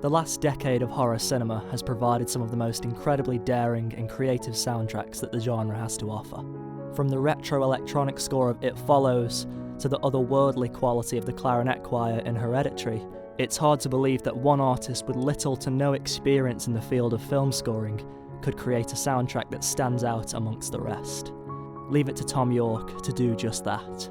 The last decade of horror cinema has provided some of the most incredibly daring and creative soundtracks that the genre has to offer. From the retro electronic score of It Follows to the otherworldly quality of the clarinet choir in Hereditary, it's hard to believe that one artist with little to no experience in the field of film scoring could create a soundtrack that stands out amongst the rest. Leave it to Thom Yorke to do just that.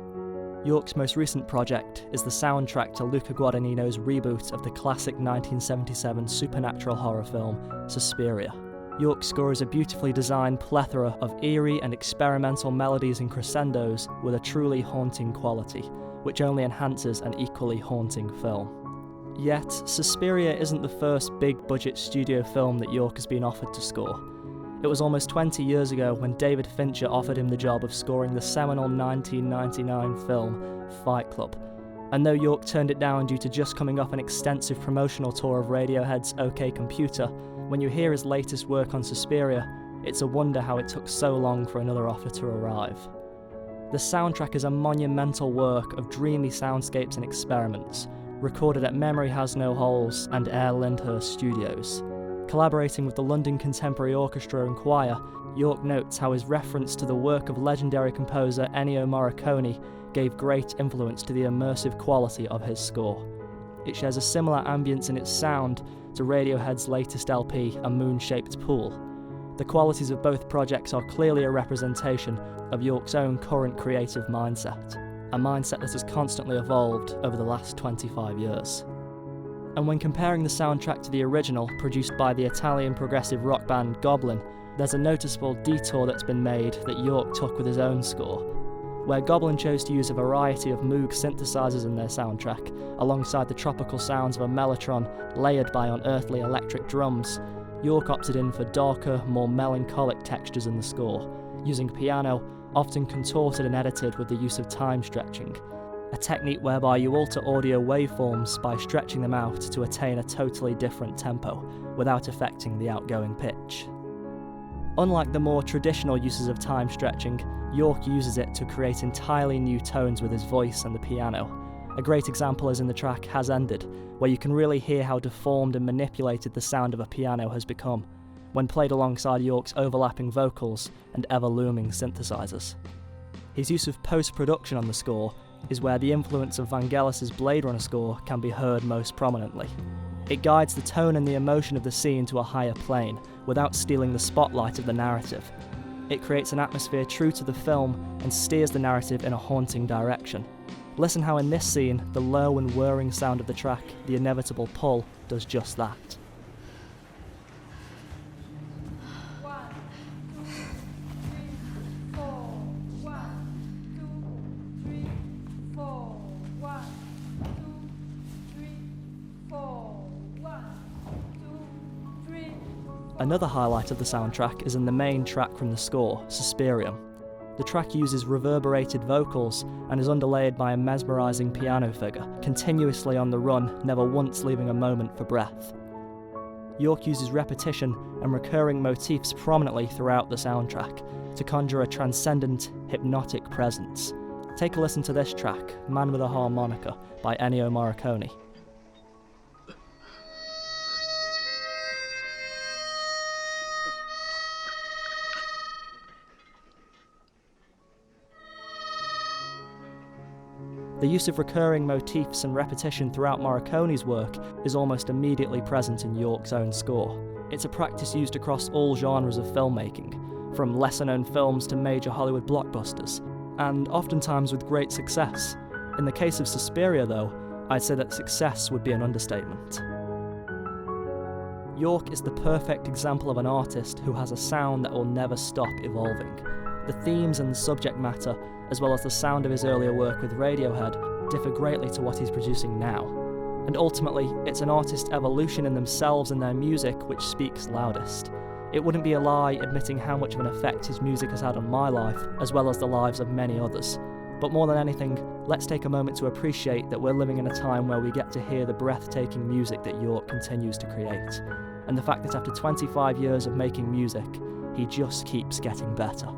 Yorke's most recent project is the soundtrack to Luca Guadagnino's reboot of the classic 1977 supernatural horror film, Suspiria. Yorke's score is a beautifully designed plethora of eerie and experimental melodies and crescendos with a truly haunting quality, which only enhances an equally haunting film. Yet, Suspiria isn't the first big-budget studio film that Yorke has been offered to score. It was almost 20 years ago when David Fincher offered him the job of scoring the seminal 1999 film Fight Club. And though Yorke turned it down due to just coming off an extensive promotional tour of Radiohead's OK Computer, when you hear his latest work on Suspiria, it's a wonder how it took so long for another offer to arrive. The soundtrack is a monumental work of dreamy soundscapes and experiments, recorded at Memory Has No Holes and Air Lyndhurst Studios. Collaborating with the London Contemporary Orchestra and Choir, Yorke notes how his reference to the work of legendary composer Ennio Morricone gave great influence to the immersive quality of his score. It shares a similar ambience in its sound to Radiohead's latest LP, A Moon-Shaped Pool. The qualities of both projects are clearly a representation of Yorke's own current creative mindset, a mindset that has constantly evolved over the last 25 years. And when comparing the soundtrack to the original, produced by the Italian progressive rock band Goblin, there's a noticeable detour that's been made that Yorke took with his own score. Where Goblin chose to use a variety of Moog synthesizers in their soundtrack, alongside the tropical sounds of a mellotron layered by unearthly electric drums, Yorke opted in for darker, more melancholic textures in the score, using piano, often contorted and edited with the use of time stretching, a technique whereby you alter audio waveforms by stretching them out to attain a totally different tempo, without affecting the outgoing pitch. Unlike the more traditional uses of time stretching, Yorke uses it to create entirely new tones with his voice and the piano. A great example is in the track Has Ended, where you can really hear how deformed and manipulated the sound of a piano has become, when played alongside Yorke's overlapping vocals and ever-looming synthesizers. His use of post-production on the score is where the influence of Vangelis's Blade Runner score can be heard most prominently. It guides the tone and the emotion of the scene to a higher plane, without stealing the spotlight of the narrative. It creates an atmosphere true to the film and steers the narrative in a haunting direction. Listen how in this scene, the low and whirring sound of the track, The Inevitable Pull, does just that. Another highlight of the soundtrack is in the main track from the score, Suspiria. The track uses reverberated vocals and is underlaid by a mesmerising piano figure, continuously on the run, never once leaving a moment for breath. Yorke uses repetition and recurring motifs prominently throughout the soundtrack to conjure a transcendent, hypnotic presence. Take a listen to this track, Man with a Harmonica, by Ennio Morricone. The use of recurring motifs and repetition throughout Morricone's work is almost immediately present in Yorke's own score. It's a practice used across all genres of filmmaking, from lesser-known films to major Hollywood blockbusters, and oftentimes with great success. In the case of Suspiria, though, I'd say that success would be an understatement. Yorke is the perfect example of an artist who has a sound that will never stop evolving. The themes and the subject matter, as well as the sound of his earlier work with Radiohead, differ greatly to what he's producing now. And ultimately, it's an artist's evolution in themselves and their music which speaks loudest. It wouldn't be a lie admitting how much of an effect his music has had on my life, as well as the lives of many others. But more than anything, let's take a moment to appreciate that we're living in a time where we get to hear the breathtaking music that Yorke continues to create, and the fact that after 25 years of making music, he just keeps getting better.